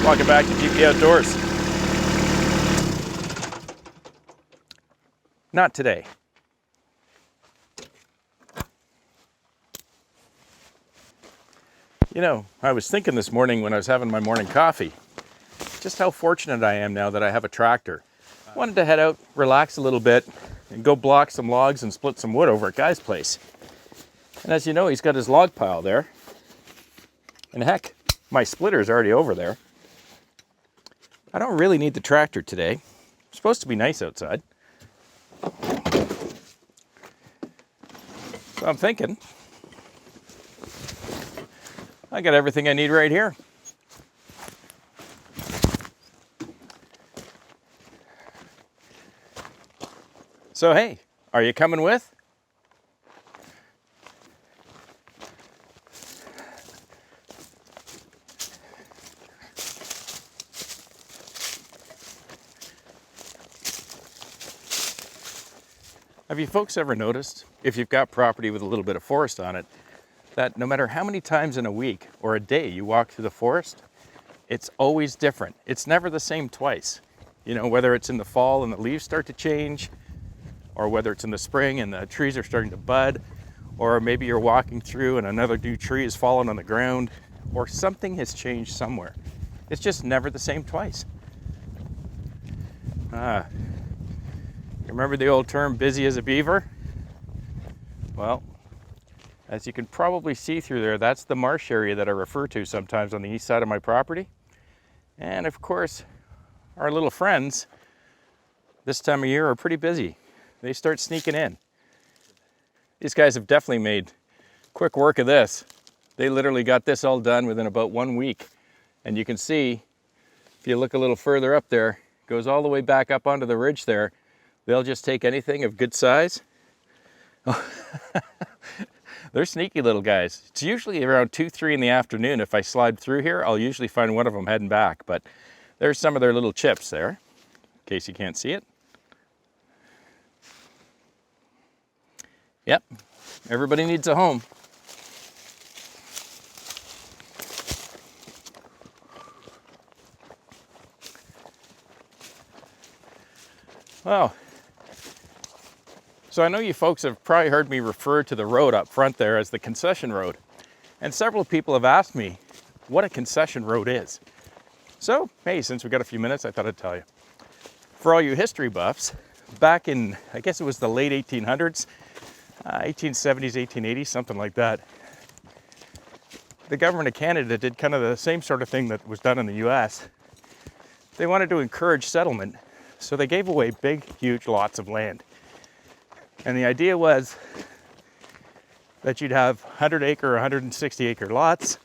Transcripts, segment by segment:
Welcome back to GP Outdoors. Not today. You know, I was thinking this morning when I was having my morning coffee, just how fortunate I am now that I have a tractor. I wanted to head out, relax a little bit, and go block some logs and split some wood over at Guy's place. And as you know, he's got his log pile there. And heck, my splitter's already over there. I don't really need the tractor today. It's supposed to be nice outside. So I'm thinking, I got everything I need right here. So hey, are you coming with? Have you folks ever noticed, if you've got property with a little bit of forest on it, that no matter how many times in a week or a day you walk through the forest, it's always different. It's never the same twice. You know, whether it's in the fall and the leaves start to change, or whether it's in the spring and the trees are starting to bud, or maybe you're walking through and another new tree has fallen on the ground, or something has changed somewhere. It's just never the same twice. Remember the old term, busy as a beaver? Well, as you can probably see through there, that's the marsh area that I refer to sometimes on the east side of my property. And of course, our little friends this time of year are pretty busy. They start sneaking in. These guys have definitely made quick work of this. They literally got this all done within about 1 week. And you can see, if you look a little further up there, it goes all the way back up onto the ridge there. They'll just take anything of good size. They're sneaky little guys. It's usually around 2, 3 in the afternoon. If I slide through here, I'll usually find one of them heading back. But there's some of their little chips there, in case you can't see it. Yep, everybody needs a home. Well, so I know you folks have probably heard me refer to the road up front there as the concession road. And several people have asked me what a concession road is. So, hey, since we got a few minutes, I thought I'd tell you. For all you history buffs, back in, I guess it was the late 1800s, 1870s, 1880s, something like that, the government of Canada did kind of the same sort of thing that was done in the US. They wanted to encourage settlement, so they gave away big, huge lots of land. And the idea was that you'd have 100-acre or 160-acre lots.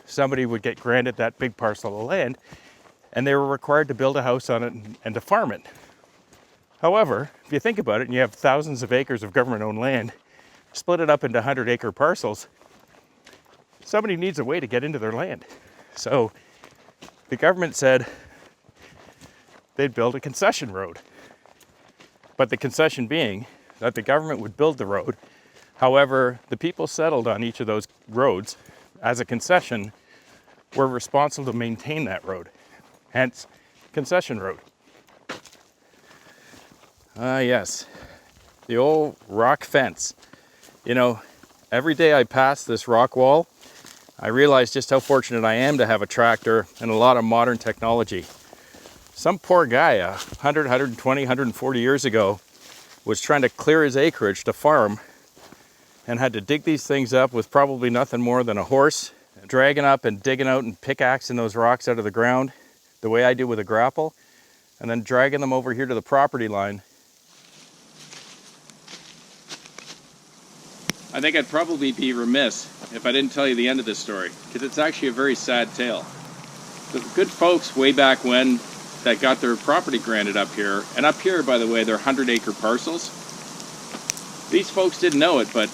Somebody would get granted that big parcel of land, and they were required to build a house on it and to farm it. However, if you think about it, and you have thousands of acres of government-owned land, split it up into 100-acre parcels, somebody needs a way to get into their land. So the government said they'd build a concession road. But the concession being that the government would build the road. However, the people settled on each of those roads as a concession were responsible to maintain that road. Hence, concession road. Yes, the old rock fence. You know, every day I pass this rock wall, I realize just how fortunate I am to have a tractor and a lot of modern technology. Some poor guy 100, 120, 140 years ago was trying to clear his acreage to farm and had to dig these things up with probably nothing more than a horse, dragging up and digging out and pickaxing those rocks out of the ground the way I do with a grapple, and then dragging them over here to the property line. I think I'd probably be remiss if I didn't tell you the end of this story, because it's actually a very sad tale. The good folks way back when that got their property granted up here, and up here, by the way, they're 100-acre parcels. These folks didn't know it, but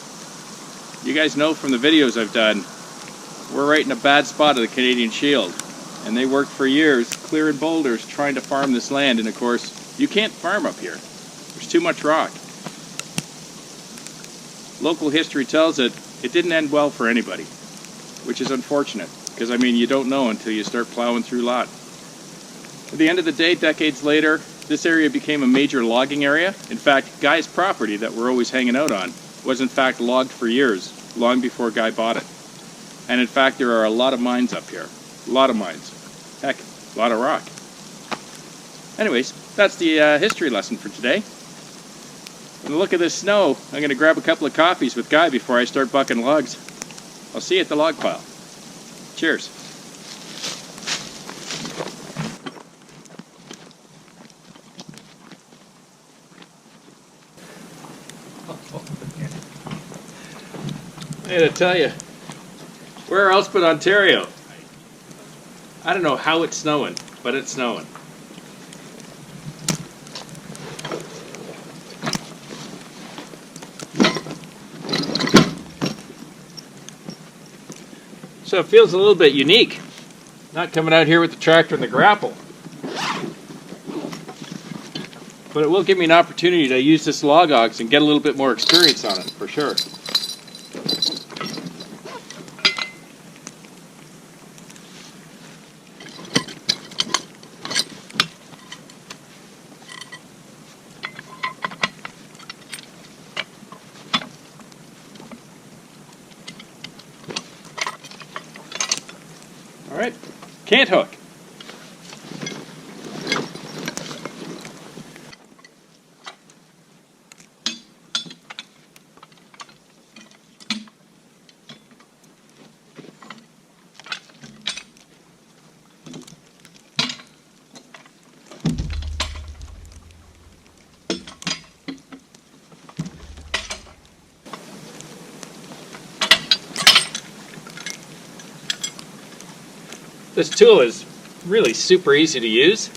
you guys know from the videos I've done, we're right in a bad spot of the Canadian Shield, and they worked for years clearing boulders trying to farm this land, and of course, you can't farm up here. There's too much rock. Local history tells it didn't end well for anybody, which is unfortunate. because I mean, you don't know until you start plowing through lot. At the end of the day, decades later, this area became a major logging area. In fact, Guy's property that we're always hanging out on was in fact logged for years, long before Guy bought it. And in fact, there are a lot of mines up here. A lot of mines. Heck, a lot of rock. Anyways, that's the history lesson for today. With a look at this snow, I'm going to grab a couple of coffees with Guy before I start bucking logs. I'll see you at the log pile. Cheers. I gotta tell you, where else but Ontario? I don't know how it's snowing, but it's snowing. So it feels a little bit unique, not coming out here with the tractor and the grapple. But it will give me an opportunity to use this LogOX and get a little bit more experience on it, for sure. All right, cant hook. This tool is really super easy to use,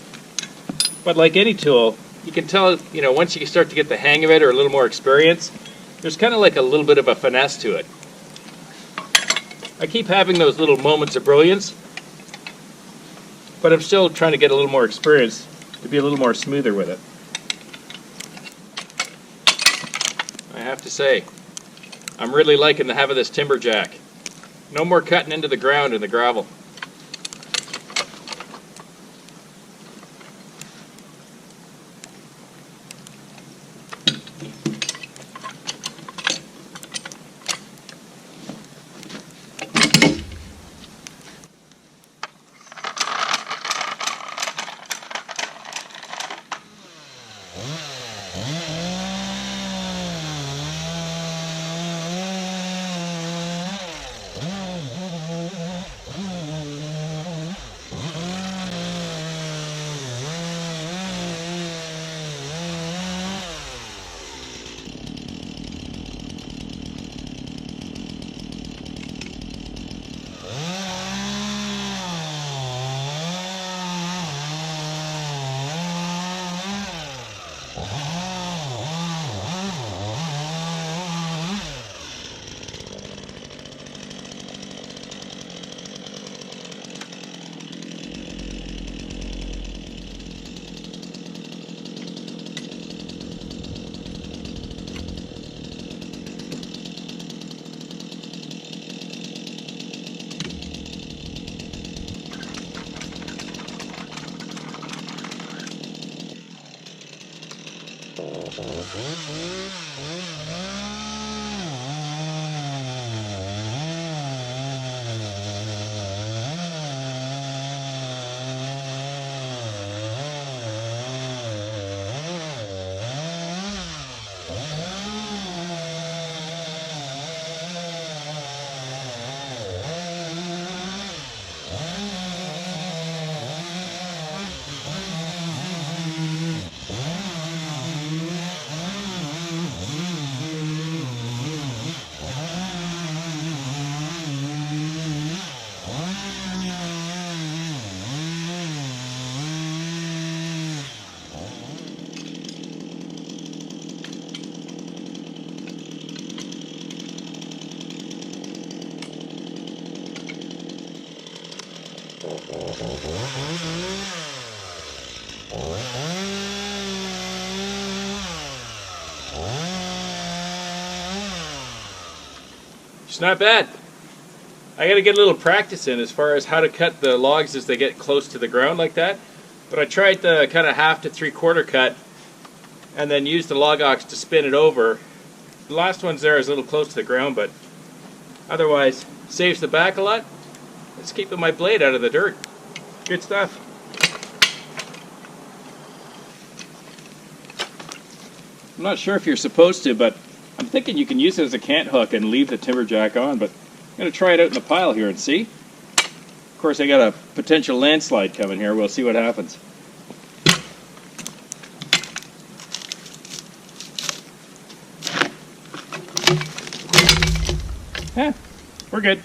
but like any tool, you can tell, you know, once you start to get the hang of it or a little more experience, there's kind of like a little bit of a finesse to it. I keep having those little moments of brilliance, but I'm still trying to get a little more experience to be a little more smoother with it. I have to say, I'm really liking the have of this timber jack. No more cutting into the ground in the gravel. It's not bad. I got to get a little practice in as far as how to cut the logs as they get close to the ground like that. But I tried the kind of 1/2 to 3/4 cut and then used the LogOX to spin it over. The last one's there is a little close to the ground, but otherwise saves the back a lot. It's keeping my blade out of the dirt. Good stuff. I'm not sure if you're supposed to, but I'm thinking you can use it as a cant hook and leave the timberjack on, but I'm going to try it out in the pile here and see. Of course, I got a potential landslide coming here. We'll see what happens. We're good.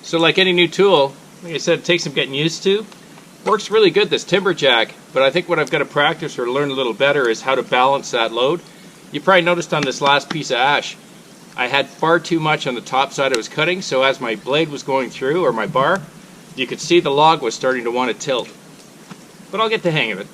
So like any new tool, like I said, it takes some getting used to. Works really good, this timberjack, but I think what I've got to practice or learn a little better is how to balance that load. You probably noticed on this last piece of ash, I had far too much on the top side I was cutting, so as my blade was going through, or my bar, you could see the log was starting to want to tilt. But I'll get the hang of it.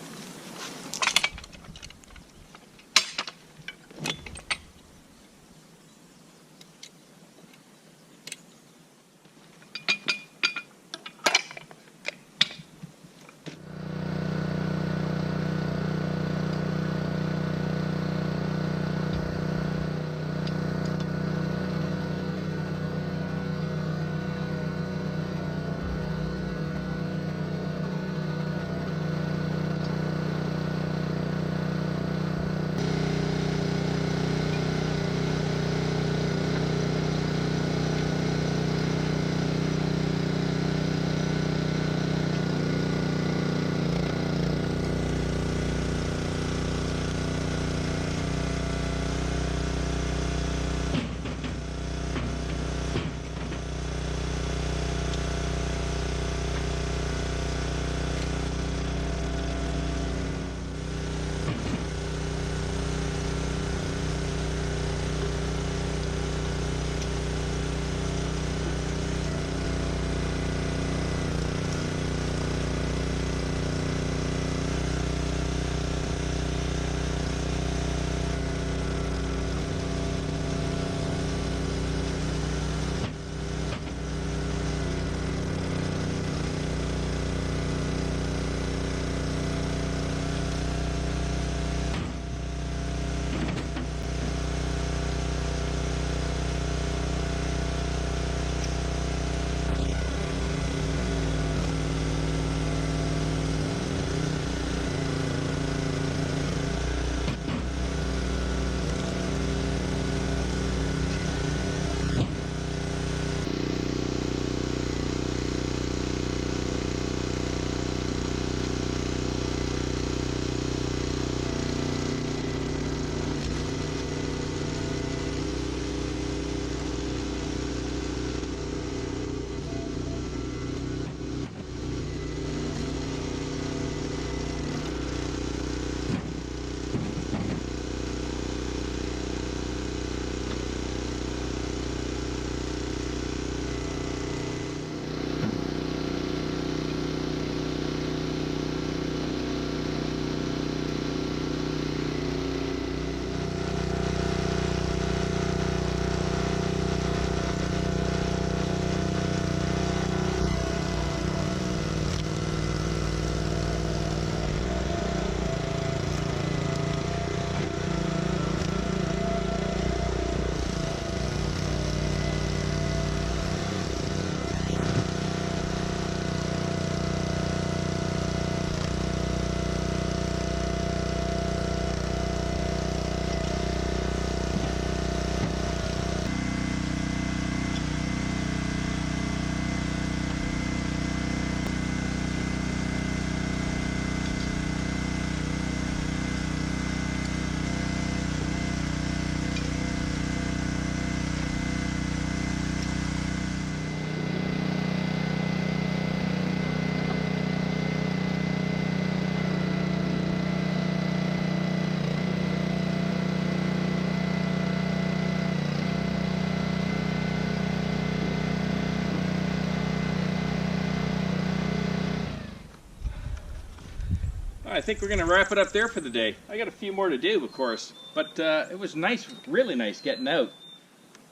I think we're going to wrap it up there for the day. I got a few more to do, of course, but it was nice, really nice getting out.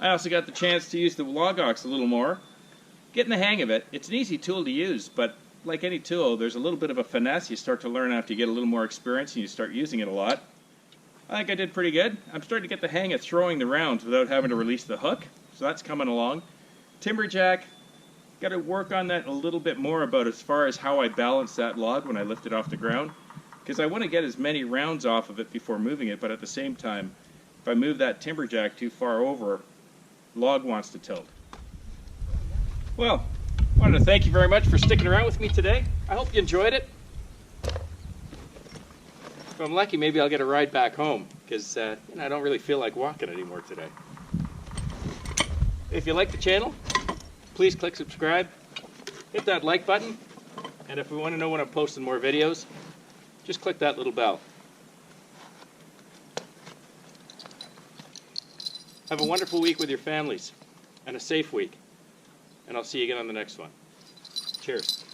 I also got the chance to use the LogOX a little more, getting the hang of it. It's an easy tool to use, but like any tool, there's a little bit of a finesse you start to learn after you get a little more experience and you start using it a lot. I think I did pretty good. I'm starting to get the hang of throwing the rounds without having to release the hook, so that's coming along. Timberjack, got to work on that a little bit more about as far as how I balance that log when I lift it off the ground, because I want to get as many rounds off of it before moving it, but at the same time, if I move that timberjack too far over, log wants to tilt. Well, I wanted to thank you very much for sticking around with me today. I hope you enjoyed it. If I'm lucky, maybe I'll get a ride back home, because I don't really feel like walking anymore today. If you like the channel, please click subscribe, hit that like button, and if you want to know when I'm posting more videos, just click that little bell. Have a wonderful week with your families, and a safe week. And I'll see you again on the next one. Cheers.